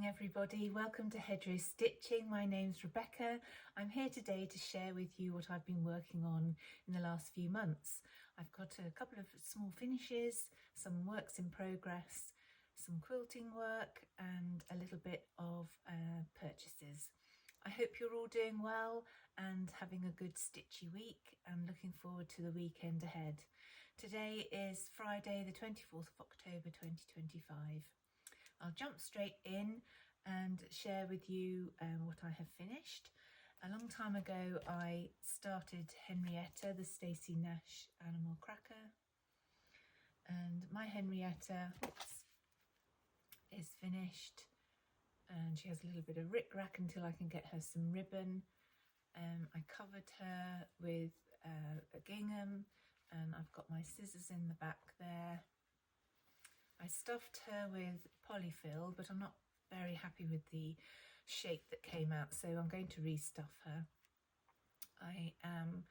Everybody, welcome to Hedgerow Stitching. My name's Rebecca. I'm here today to share with you what I've been working on in the last few months. I've got a couple of small finishes, some works in progress, some quilting work and a little bit of purchases. I hope you're all doing well and having a good stitchy week and looking forward to the weekend ahead. Today is Friday the 24th of October 2025. I'll jump straight in and share with you what I have finished. A long time ago I started Henrietta, the Stacey Nash animal cracker, and my Henrietta is finished, and she has a little bit of rick-rack until I can get her some ribbon. I covered her with a gingham, and I've got my scissors in the back there. I stuffed her with polyfill, but I'm not very happy with the shape that came out, so I'm going to restuff her. I am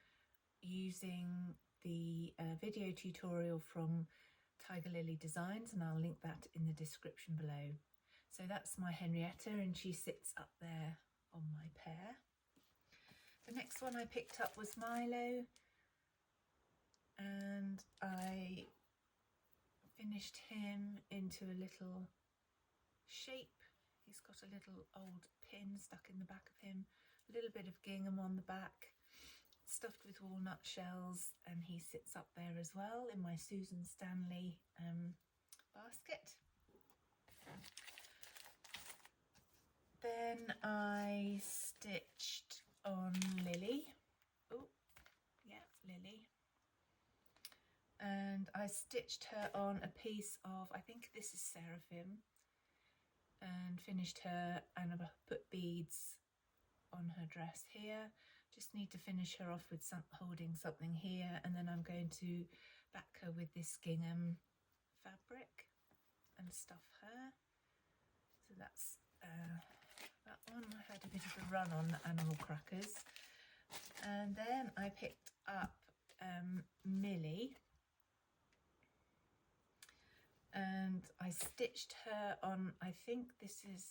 using the video tutorial from Tiger Lily Designs, and I'll link that in the description below. So that's my Henrietta, and she sits up there on my pear. The next one I picked up was Milo, and I finished him into a little shape. He's got a little old pin stuck in the back of him, a little bit of gingham on the back, stuffed with walnut shells, and he sits up there as well in my Susan Stanley basket. Then I stitched on Lily. Oh, yeah, Lily. And I stitched her on a piece of, I think this is Seraphim, and finished her, and I put beads on her dress here. Just need to finish her off with holding something here, and then I'm going to back her with this gingham fabric and stuff her. So that's that one. I had a bit of a run on animal crackers, and then I picked up Millie, and I stitched her on, I think this is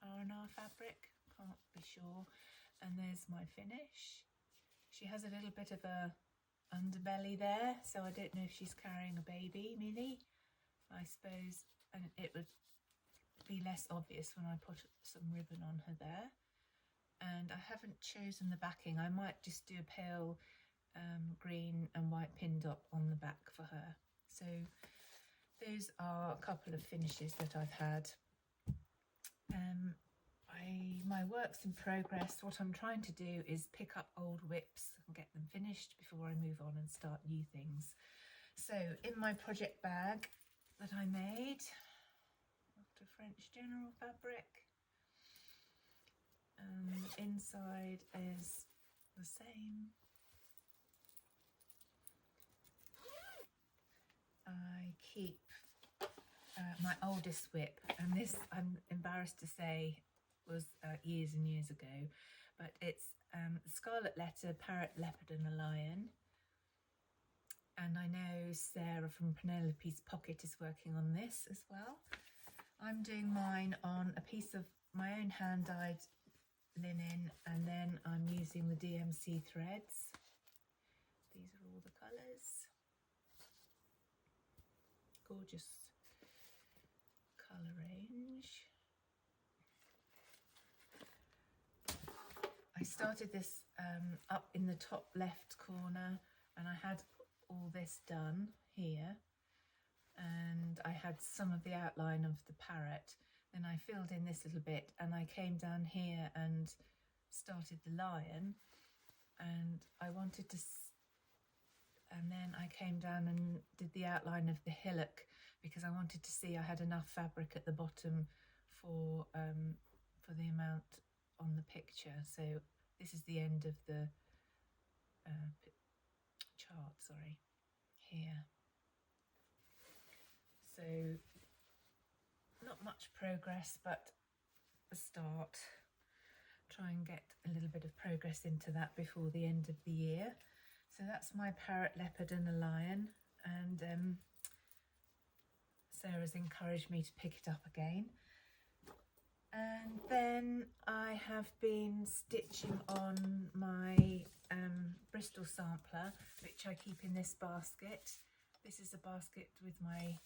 R&R fabric, can't be sure, and there's my finish. She has a little bit of a underbelly there, so I don't know if she's carrying a baby, Millie, I suppose, and it would be less obvious when I put some ribbon on her there. And I haven't chosen the backing. I might just do a pale green and white pin dot on the back for her. So those are a couple of finishes that I've had. My work's in progress. What I'm trying to do is pick up old whips and get them finished before I move on and start new things. So in my project bag that I made after French General fabric, the inside is the same. I keep my oldest whip, and this, I'm embarrassed to say, was years and years ago, but it's Scarlet Letter, Parrot, Leopard and a Lion. And I know Sarah from Penelope's Pocket is working on this as well. I'm doing mine on a piece of my own hand-dyed linen, and then I'm using the DMC threads. These are all the colours. Gorgeous colour range. I started this up in the top left corner, and I had all this done here, and I had some of the outline of the parrot. Then I filled in this little bit, and I came down here and started the lion, and I wanted to, and then I came down and did the outline of the hillock, because I wanted to see I had enough fabric at the bottom for the amount on the picture. So this is the end of the chart, sorry, here. So not much progress, but a start. Try and get a little bit of progress into that before the end of the year. So that's my parrot, leopard and a lion, and Sarah's encouraged me to pick it up again. And then I have been stitching on my Bristol sampler, which I keep in this basket. This is a basket with my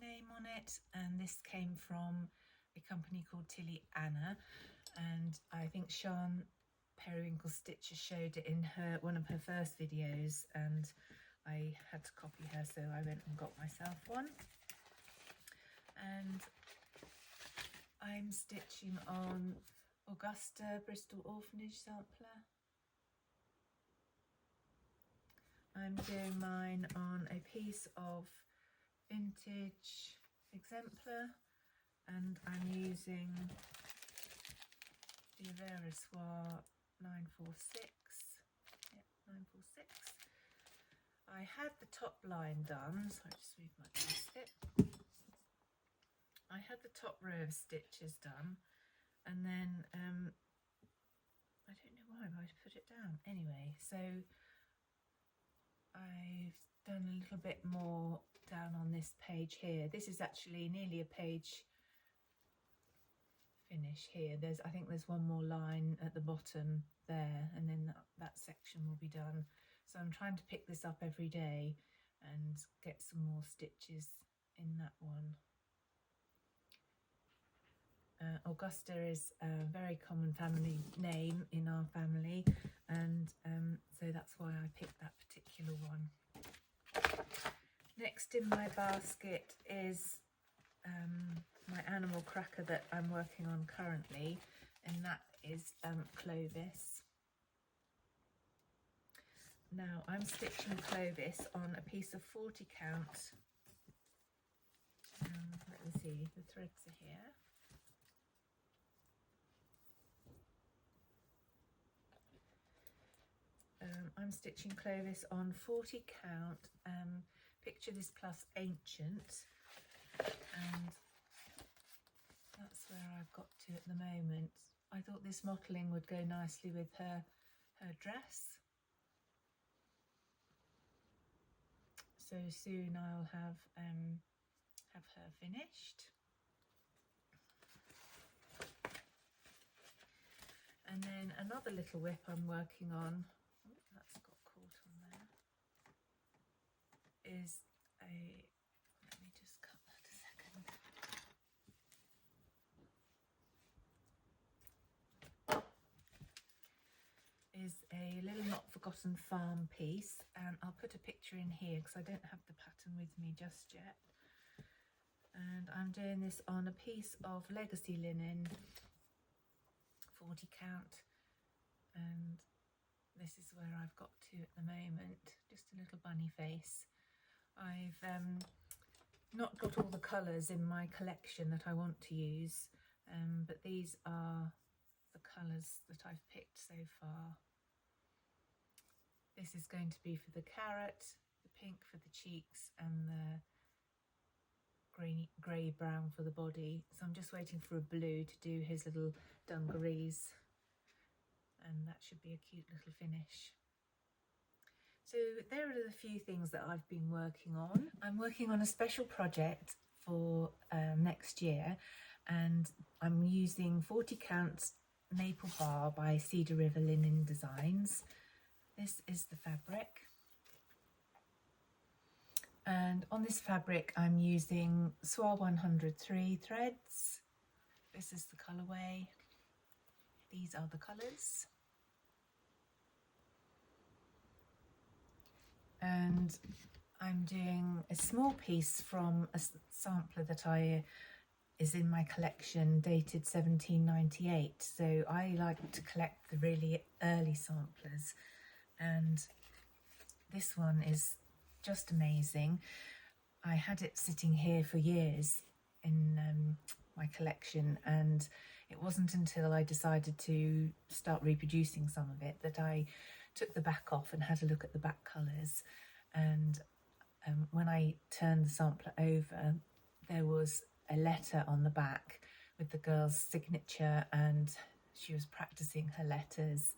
name on it, and this came from a company called Tilly Anna, and I think Sian Periwinkle Stitcher showed it in one of her first videos, and I had to copy her, so I went and got myself one. And I'm stitching on Augusta Bristol Orphanage sampler. I'm doing mine on a piece of vintage exemplar, and I'm using the Avera Soir 946. Yep, 946. I had the top line done, so I just move my basket. I had the top row of stitches done, and then I don't know why I put it down. Anyway, so I've done a little bit more down on this page here. This is actually nearly a page finish here. I think there's one more line at the bottom there, and then that section will be done. So I'm trying to pick this up every day and get some more stitches in that one. Augusta is a very common family name in our family, and so that's why I picked that particular one. Next in my basket is my animal cracker that I'm working on currently, and that is Clovis. Now I'm stitching Clovis on a piece of 40 count. Let me see, the threads are here. I'm stitching Clovis on 40 count, Picture This Plus Ancient, and that's where I've got to at the moment. I thought this mottling would go nicely with her dress. So soon I'll have her finished. And then another little whip I'm working on, oh, that's got caught on there, is let me just cut that a second. Is a little not forgotten farm piece, and I'll put a picture in here because I don't have the pattern with me just yet. And I'm doing this on a piece of legacy linen, 40 count, and this is where I've got to at the moment, just a little bunny face. I've not got all the colours in my collection that I want to use, but these are the colours that I've picked so far. This is going to be for the carrot, the pink for the cheeks, and the grey-brown for the body. So I'm just waiting for a blue to do his little dungarees, and that should be a cute little finish. So there are the few things that I've been working on. I'm working on a special project for next year, and I'm using 40 count Maple Bar by Cedar River Linen Designs. This is the fabric. And on this fabric I'm using Soir 103 threads. This is the colourway. These are the colours. And I'm doing a small piece from a sampler that is in my collection, dated 1798. So I like to collect the really early samplers, and this one is just amazing. I had it sitting here for years in my collection, and it wasn't until I decided to start reproducing some of it that I took the back off and had a look at the back colours. And when I turned the sampler over, there was a letter on the back with the girl's signature, and she was practicing her letters.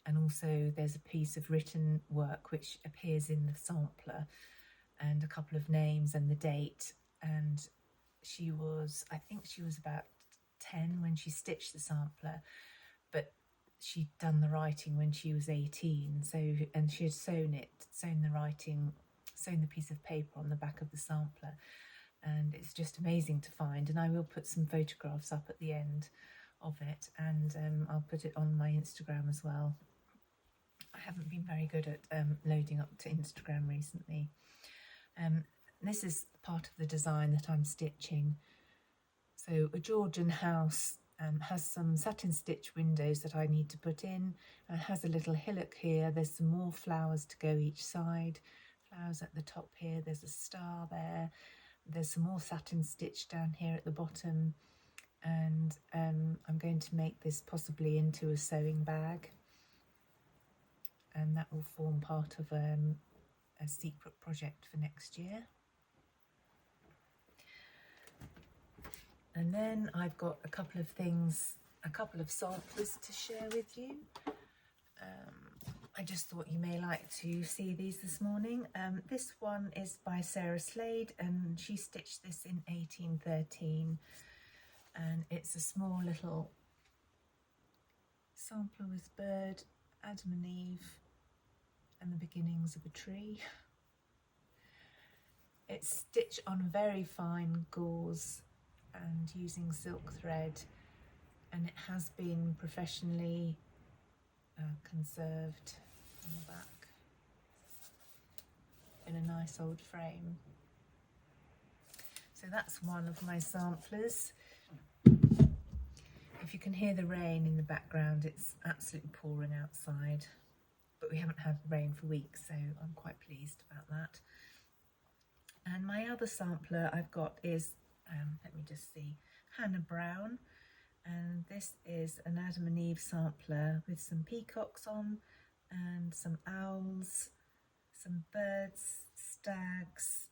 And also there's a piece of written work which appears in the sampler, and a couple of names and the date. And she was, I think she was about 10 when she stitched the sampler, but she'd done the writing when she was 18. So, and she had sewn the piece of paper on the back of the sampler. And it's just amazing to find. And I will put some photographs up at the end of it, and I'll put it on my Instagram as well. I haven't been very good at loading up to Instagram recently. This is part of the design that I'm stitching. So a Georgian house has some satin stitch windows that I need to put in. It has a little hillock here. There's some more flowers to go each side. Flowers at the top here. There's a star there. There's some more satin stitch down here at the bottom. And I'm going to make this possibly into a sewing bag. And that will form part of a secret project for next year. And then I've got a couple of samplers to share with you. I just thought you may like to see these this morning. This one is by Sarah Slade, and she stitched this in 1813. And it's a small little sampler with bird, Adam and Eve, and the beginnings of a tree. It's stitched on very fine gauze and using silk thread, and it has been professionally conserved on the back in a nice old frame. So that's one of my samplers. If you can hear the rain in the background, it's absolutely pouring outside, but we haven't had rain for weeks, so I'm quite pleased about that. And my other sampler I've got is, let me just see, Hannah Brown, and this is an Adam and Eve sampler with some peacocks on and some owls, some birds, stags,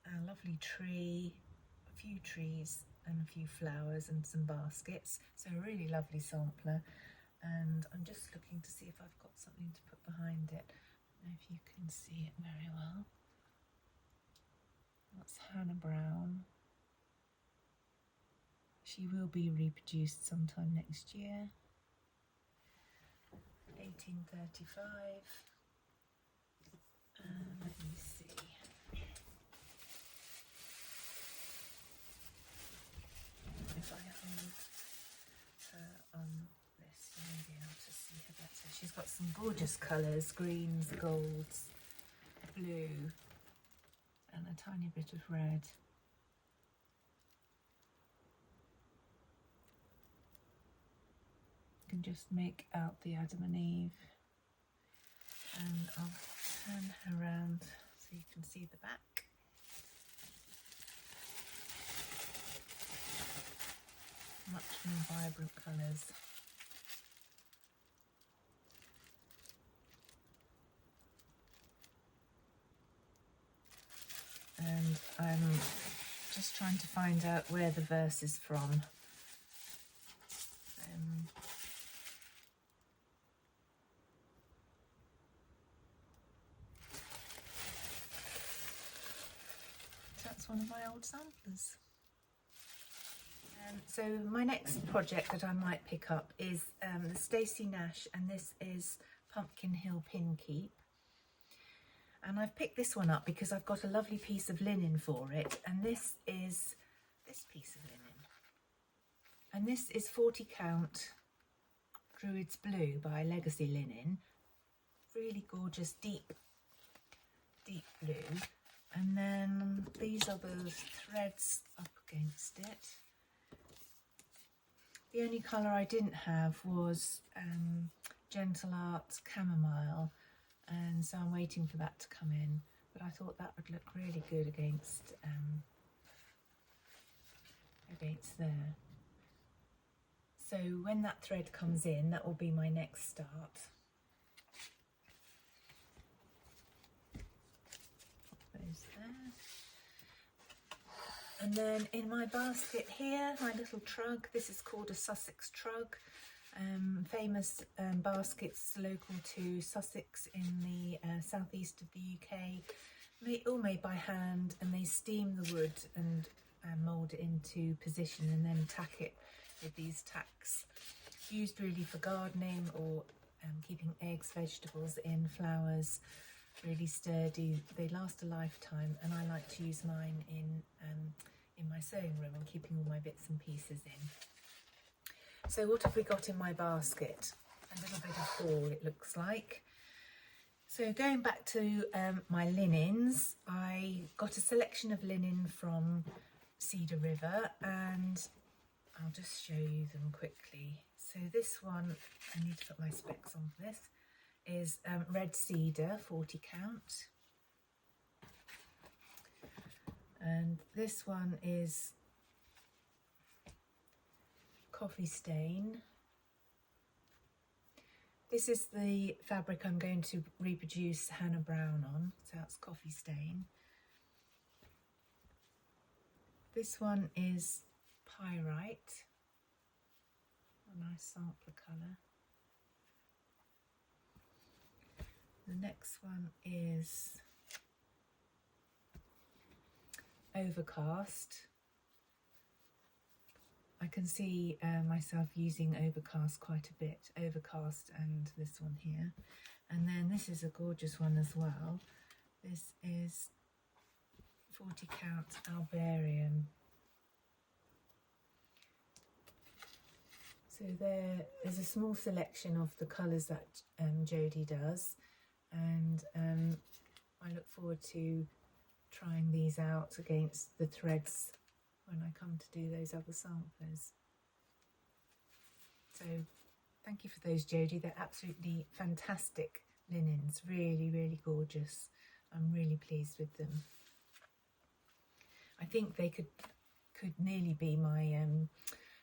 a lovely tree, a few trees and a few flowers and some baskets. So a really lovely sampler, and I'm just looking to see if I've got something to put behind it. I don't know if you can see it very well. That's Hannah Brown. She will be reproduced sometime next year. 1835. Let me see. If I hold her on this, you may be able to see her better. She's got some gorgeous colours, greens, golds, blue, and a tiny bit of red. You can just make out the Adam and Eve, and I'll turn her around so you can see the back. Much more vibrant colours. And I'm just trying to find out where the verse is from. That's one of my old samplers. So my next project that I might pick up is the Stacey Nash, and this is Pumpkin Hill Pin Keep. And I've picked this one up because I've got a lovely piece of linen for it, and this is this piece of linen. And this is 40 count Druid's Blue by Legacy Linen. Really gorgeous, deep blue. And then these are the threads up against it. The only colour I didn't have was Gentle Arts Chamomile, and so I'm waiting for that to come in. But I thought that would look really good against there. So when that thread comes in, that will be my next start. Pop those there. And then in my basket here, my little trug, this is called a Sussex trug. Famous baskets local to Sussex in the southeast of the UK, all made by hand, and they steam the wood and mould it into position and then tack it with these tacks. Used really for gardening or keeping eggs, vegetables in, flowers. Really sturdy, they last a lifetime, and I like to use mine in my sewing room and keeping all my bits and pieces in. So what have we got in my basket? A little bit of haul, it looks like. So going back to my linens, I got a selection of linen from Cedar River, and I'll just show you them quickly. So this one, I need to put my specs on for this, is red cedar, 40 count. And this one is coffee stain. This is the fabric I'm going to reproduce Hannah Brown on, so that's coffee stain. This one is pyrite, a nice sampler colour. The next one is overcast. I can see myself using overcast quite a bit, overcast and this one here. And then this is a gorgeous one as well. This is 40 count Albarian. So there is a small selection of the colours that Jodie does, and I look forward to trying these out against the threads when I come to do those other samplers. So thank you for those, Jodie. They're absolutely fantastic linens, really, really gorgeous. I'm really pleased with them. I think they could nearly be my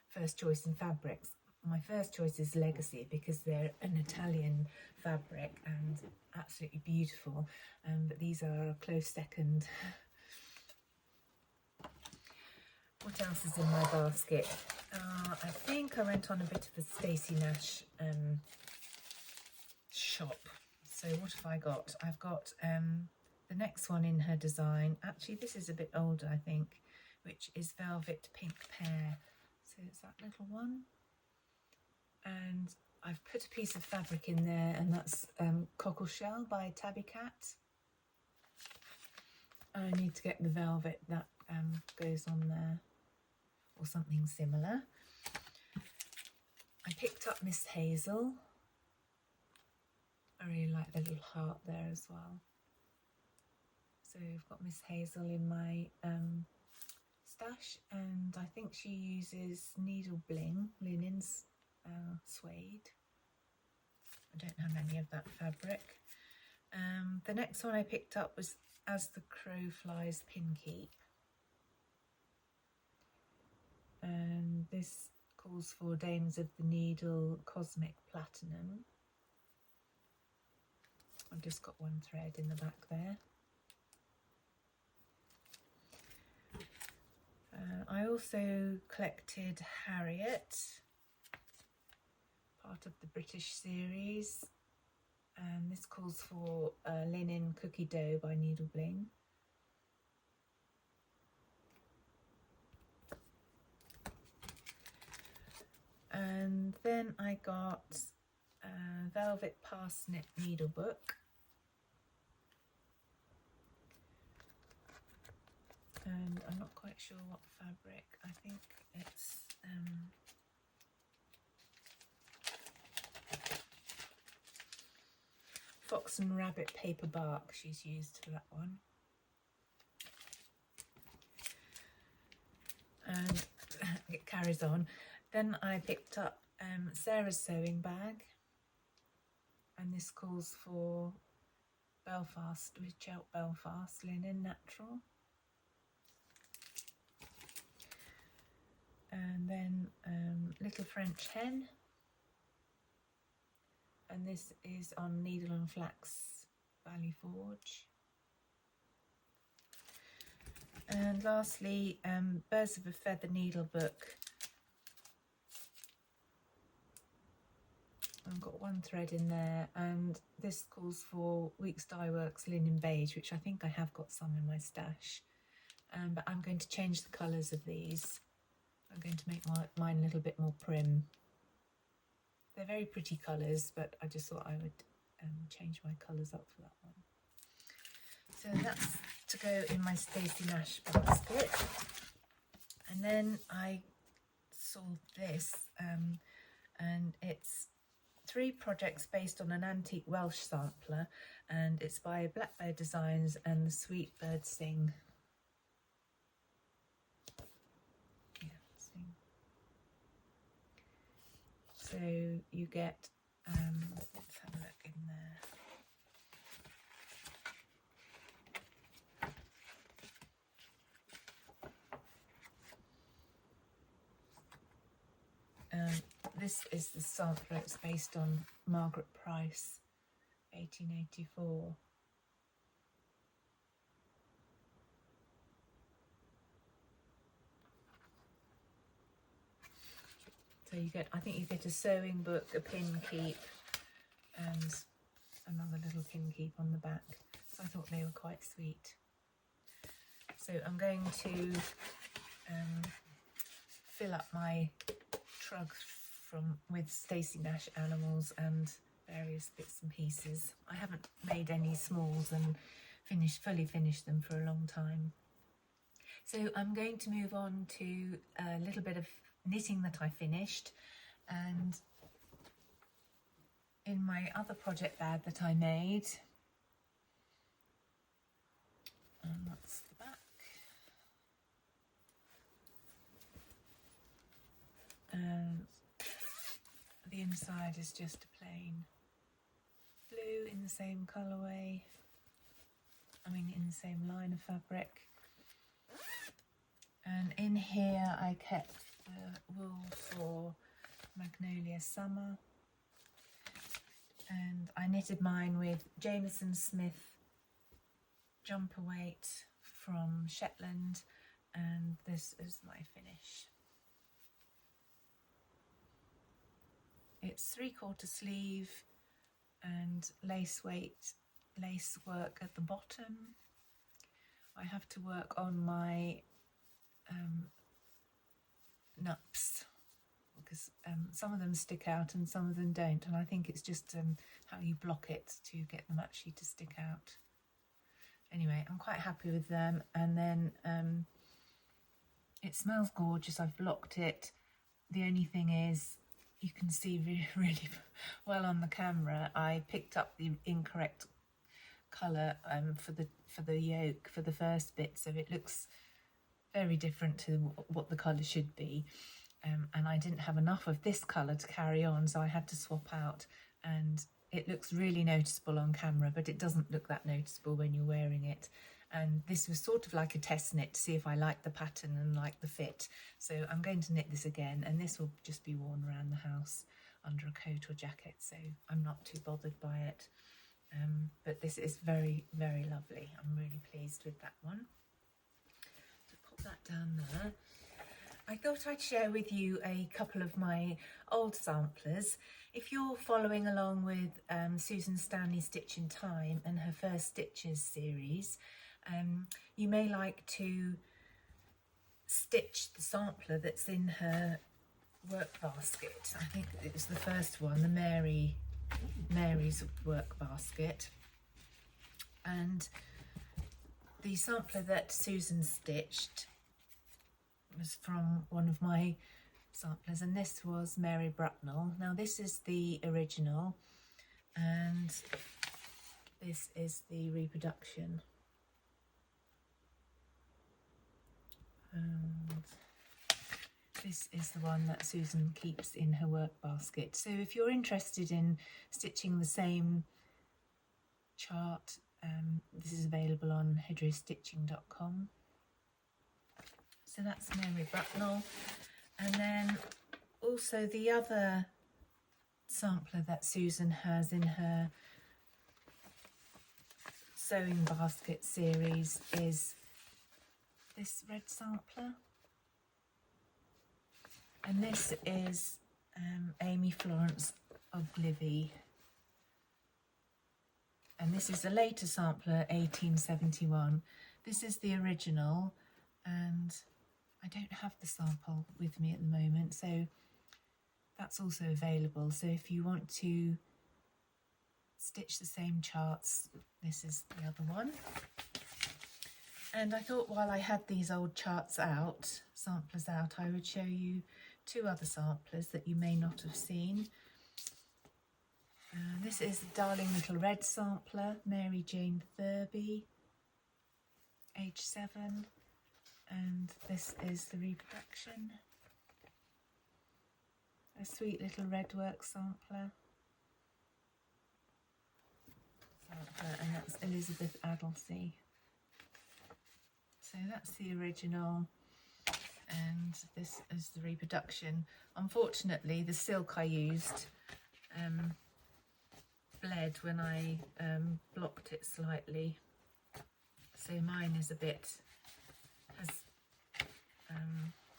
first choice in fabrics. My first choice is Legacy because they're an Italian fabric and absolutely beautiful, but these are a close second. What else is in my basket? I think I went on a bit of a Stacey Nash shop. So what have I got? I've got the next one in her design. Actually, this is a bit older, I think, which is Velvet Pink Pear. So it's that little one. And I've put a piece of fabric in there, and that's Cockle Shell by Tabby Cat. I need to get the velvet that goes on there, or something similar. I picked up Miss Hazel. I really like the little heart there as well. So I've got Miss Hazel in my stash, and I think she uses needle bling linens, suede. I don't have any of that fabric. The next one I picked up was As the Crow Flies Pin Keep, and this calls for Dames of the Needle Cosmic Platinum. I've just got one thread in the back there. I also collected Harriet, part of the British series, and this calls for Linen Cookie Dough by Needle Bling. And then I got Velvet Parsnip Needlebook. And I'm not quite sure what fabric. I think it's Fox and Rabbit paper bark she's used for that one. And it carries on. Then I picked up Sarah's sewing bag, and this calls for Belfast, with Chelt Belfast linen natural. and then Little French Hen, and this is on Needle and Flax Valley Forge. And lastly, Birds of a Feather Needle Book. I've got one thread in there, and this calls for Weeks Dye Works Linen Beige, which I think I have got some in my stash. But I'm going to change the colours of these. I'm going to make mine a little bit more prim. They're very pretty colours, but I just thought I would change my colours up for that one. So that's to go in my Stacey Nash basket. And then I saw this, and it's 3 projects based on an antique Welsh sampler, and it's by Blackbird Designs and the Sweet Bird Sing. So you get, let's have a look in there. This is the sampler. It's based on Margaret Price, 1884. So you get, I think you get a sewing book, a pin keep, and another little pin keep on the back. So I thought they were quite sweet. So I'm going to fill up my trug with Stacey Nash animals and various bits and pieces. I haven't made any smalls and fully finished them for a long time. So I'm going to move on to a little bit of knitting that I finished, and in my other project bag that I made, and that's the back, and the inside is just a plain blue in the same colourway, in the same line of fabric. And in here I kept the wool for Magnolia Summer, and I knitted mine with Jameson Smith jumper weight from Shetland, and this is my finish. It's 3/4 sleeve and lace work at the bottom. I have to work on my nups because some of them stick out and some of them don't, and I think it's just how you block it to get them actually to stick out. Anyway, I'm quite happy with them, and then it smells gorgeous. I've blocked it. The only thing is, you can see really well on the camera, I picked up the incorrect colour for the yoke for the first bit, so it looks very different to what the colour should be, and I didn't have enough of this colour to carry on, so I had to swap out, and it looks really noticeable on camera, but it doesn't look that noticeable when you're wearing it. And this was sort of like a test knit to see if I like the pattern and like the fit. So I'm going to knit this again, and this will just be worn around the house under a coat or jacket, so I'm not too bothered by it. But this is very, very lovely. I'm really pleased with that one. So pop that down there. I thought I'd share with you a couple of my old samplers. If you're following along with Susan Stanley Stitch in Time and her First Stitches series, you may like to stitch the sampler that's in her work basket. I think it was the first one, the Mary's work basket. And the sampler that Susan stitched was from one of my samplers, and this was Mary Brucknell. Now this is the original, and this is the reproduction. And this is the one that Susan keeps in her work basket. So if you're interested in stitching the same chart, this is available on hedgerowstitching.com. So that's Mary Brucknell. And then also the other sampler that Susan has in her sewing basket series is this red sampler, and this is Amy Florence Oglivie, and this is a later sampler, 1871. This is the original, and I don't have the sample with me at the moment, so that's also available. So if you want to stitch the same charts, this is the other one. And I thought while I had these old charts out, samplers out, I would show you two other samplers that you may not have seen. This is the Darling Little Red sampler, Mary Jane Thurby, age 7. And this is the reproduction, a sweet little red work sampler, and that's Elizabeth Adelsey. So that's the original, and this is the reproduction. Unfortunately, the silk I used bled when I blocked it slightly, so mine is a bit, has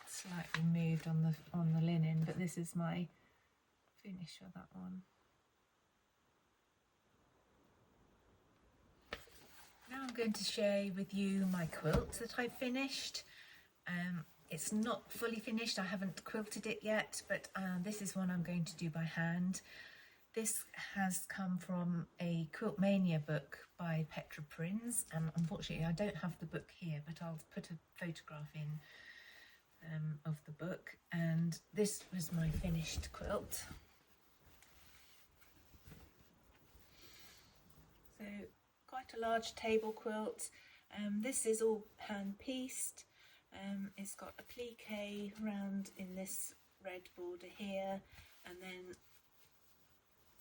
slightly moved on the linen, but this is my finish for that one. Now I'm going to share with you my quilt that I finished. It's not fully finished, I haven't quilted it yet, but this is one I'm going to do by hand. This has come from a Quilt Mania book by Petra Prins, and unfortunately I don't have the book here, but I'll put a photograph in of the book. And this was my finished quilt. So quite a large table quilt. This is all hand pieced. It's got a plique round in this red border here, and then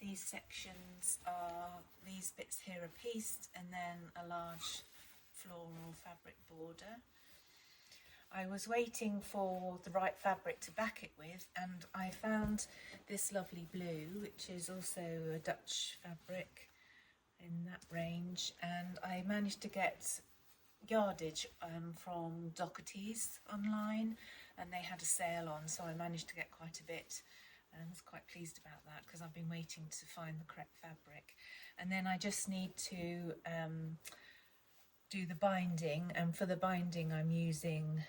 these sections are, these bits here are pieced, and then a large floral fabric border. I was waiting for the right fabric to back it with, and I found this lovely blue, which is also a Dutch fabric in that range, and I managed to get yardage from Doherty's online, and they had a sale on, so I managed to get quite a bit, and I was quite pleased about that because I've been waiting to find the correct fabric. And then I just need to do the binding, and for the binding I'm using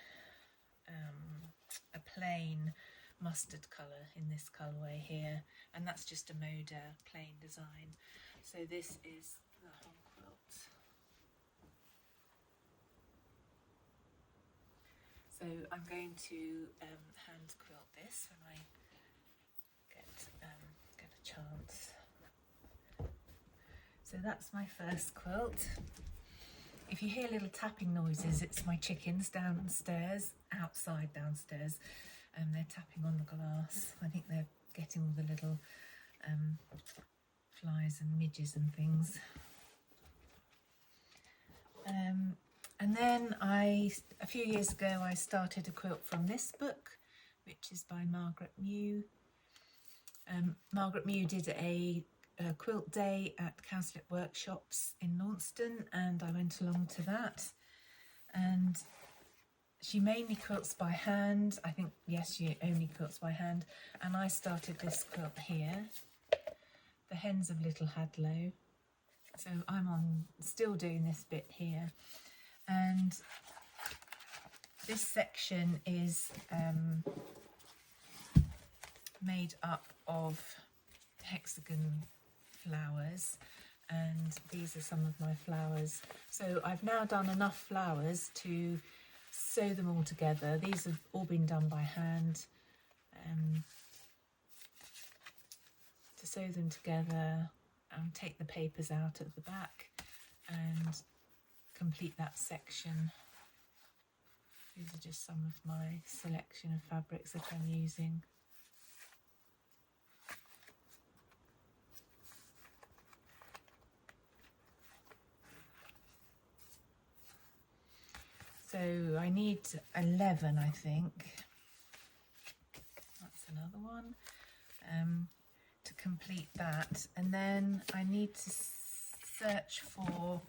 a plain mustard colour in this colourway here, and that's just a Moda plain design. So this is the whole quilt. So I'm going to hand quilt this when I get a chance. So that's my first quilt. If you hear little tapping noises, it's my chickens downstairs, outside downstairs, and they're tapping on the glass. I think they're getting all the little flies and midges and things. And then a few years ago, I started a quilt from this book, which is by Margaret Mew. Margaret Mew did a quilt day at Cowslip Workshops in Launceston, and I went along to that. And she mainly quilts by hand. I think, yes, she only quilts by hand. And I started this quilt here, The Hens of Little Hedgerow. So I'm still doing this bit here. And this section is made up of hexagon flowers, and these are some of my flowers. So I've now done enough flowers to sew them all together. These have all been done by hand, to sew them together and take the papers out at the back and complete that section. These are just some of my selection of fabrics that I'm using. So I need 11, I think. one to complete that. And then I need to search for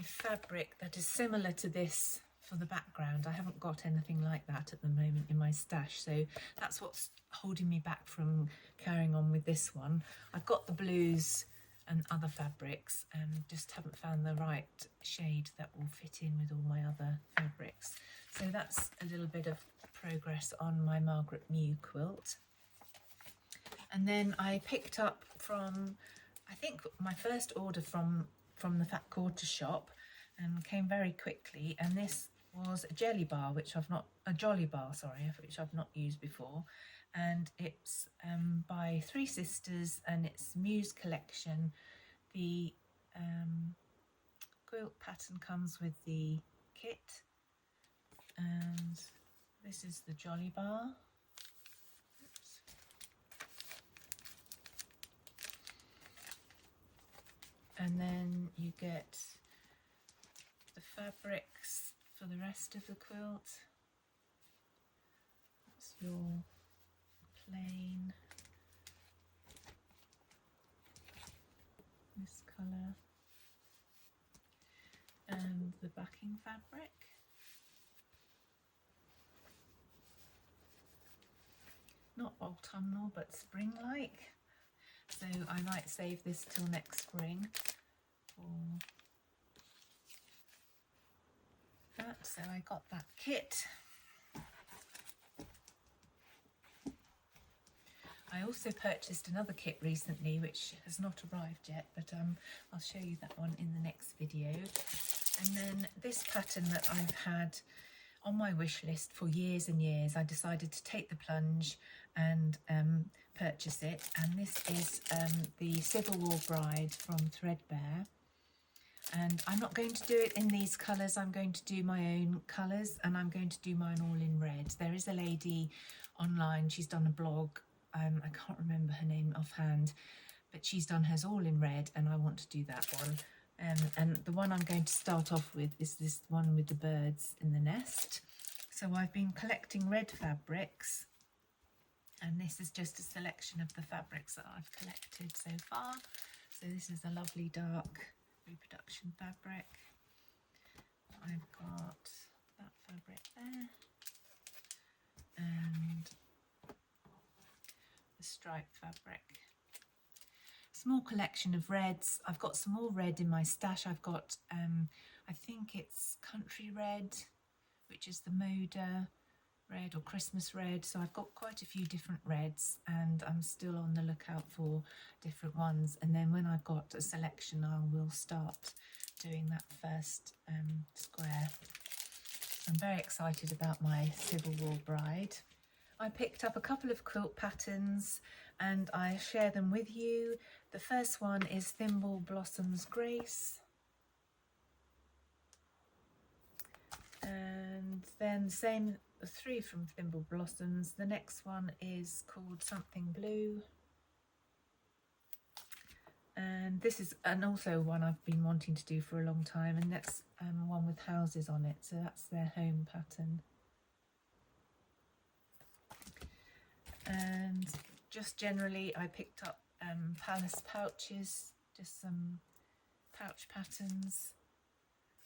a fabric that is similar to this for the background. I haven't got anything like that at the moment in my stash, so that's what's holding me back from carrying on with this one. I've got the blues and other fabrics and just haven't found the right shade that will fit in with all my other fabrics. So that's a little bit of progress on my Margaret Mew quilt. And then I picked up from, I think my first order from the Fat Quarter shop, and came very quickly, and this was a jelly bar, which I've not, a jolly bar, sorry, which I've not used before. And it's by Three Sisters, and it's Muse collection. The quilt pattern comes with the kit, and this is the jolly bar. Oops. And then you get the fabrics for the rest of the quilt. That's your plain, this colour, and the backing fabric. Not autumnal but spring-like, so I might save this till next spring for that. So I got that kit. I also purchased another kit recently which has not arrived yet, but I'll show you that one in the next video. And then this pattern that I've had on my wish list for years and years, I decided to take the plunge and purchase it. And this is the Civil War Bride from Threadbare. And I'm not going to do it in these colours, I'm going to do my own colours, and I'm going to do mine all in red. There is a lady online, she's done a blog, I can't remember her name offhand, but she's done hers all in red, and I want to do that one. And the one I'm going to start off with is this one with the birds in the nest. So I've been collecting red fabrics, and this is just a selection of the fabrics that I've collected so far. So this is a lovely dark reproduction fabric. I've got that fabric there, and the striped fabric. Small collection of reds. I've got some more red in my stash. I've got I think it's country red, which is the Moda red or Christmas red. So I've got quite a few different reds, and I'm still on the lookout for different ones. And then when I've got a selection, I will start doing that first square. I'm very excited about my Civil War Bride. I picked up a couple of quilt patterns and I share them with you. The first one is Thimble Blossoms Grace. And then same, three from Thimble Blossoms. The next one is called Something Blue. And this is also one I've been wanting to do for a long time, and that's one with houses on it, so that's their home pattern. And just generally I picked up Palace pouches, just some pouch patterns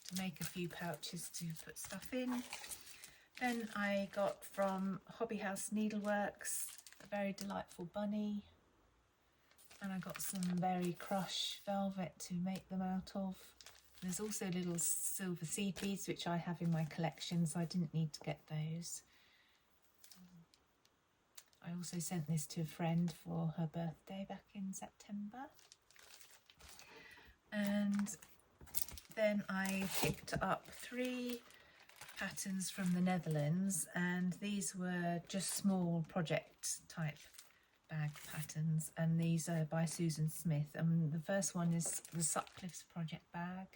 to make a few pouches to put stuff in. Then I got from Hobby House Needleworks a very delightful bunny, and I got some Berry Crush velvet to make them out of. There's also little silver seed beads which I have in my collection, so I didn't need to get those. I also sent this to a friend for her birthday back in September. And then I picked up 3 patterns from the Netherlands, and these were just small project type bag patterns, and these are by Susan Smith. And the first one is the Sutcliffe's project bag.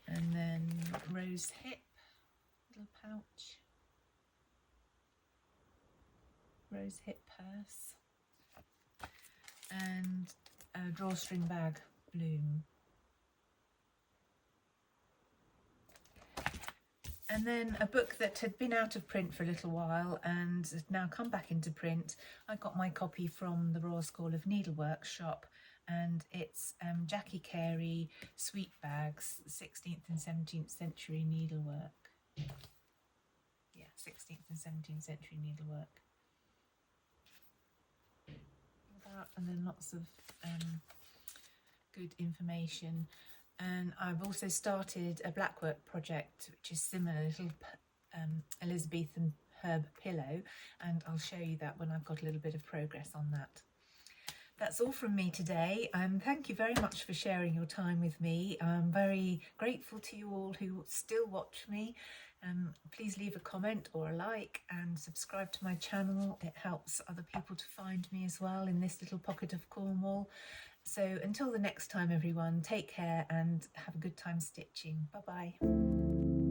And then Rose Hip, little pouch, Rose Hip purse, and a drawstring bag bloom. And then a book that had been out of print for a little while and has now come back into print. I got my copy from the Royal School of Needlework shop, and it's Jackie Carey, Sweet Bags, 16th and 17th century needlework. Yeah, 16th and 17th century needlework. And then lots of good information. And I've also started a blackwork project, which is similar, a little Elizabethan herb pillow, and I'll show you that when I've got a little bit of progress on that. That's all from me today. Thank you very much for sharing your time with me. I'm very grateful to you all who still watch me. Please leave a comment or a like and subscribe to my channel. It helps other people to find me as well in this little pocket of Cornwall. So until the next time, everyone, take care and have a good time stitching. Bye bye.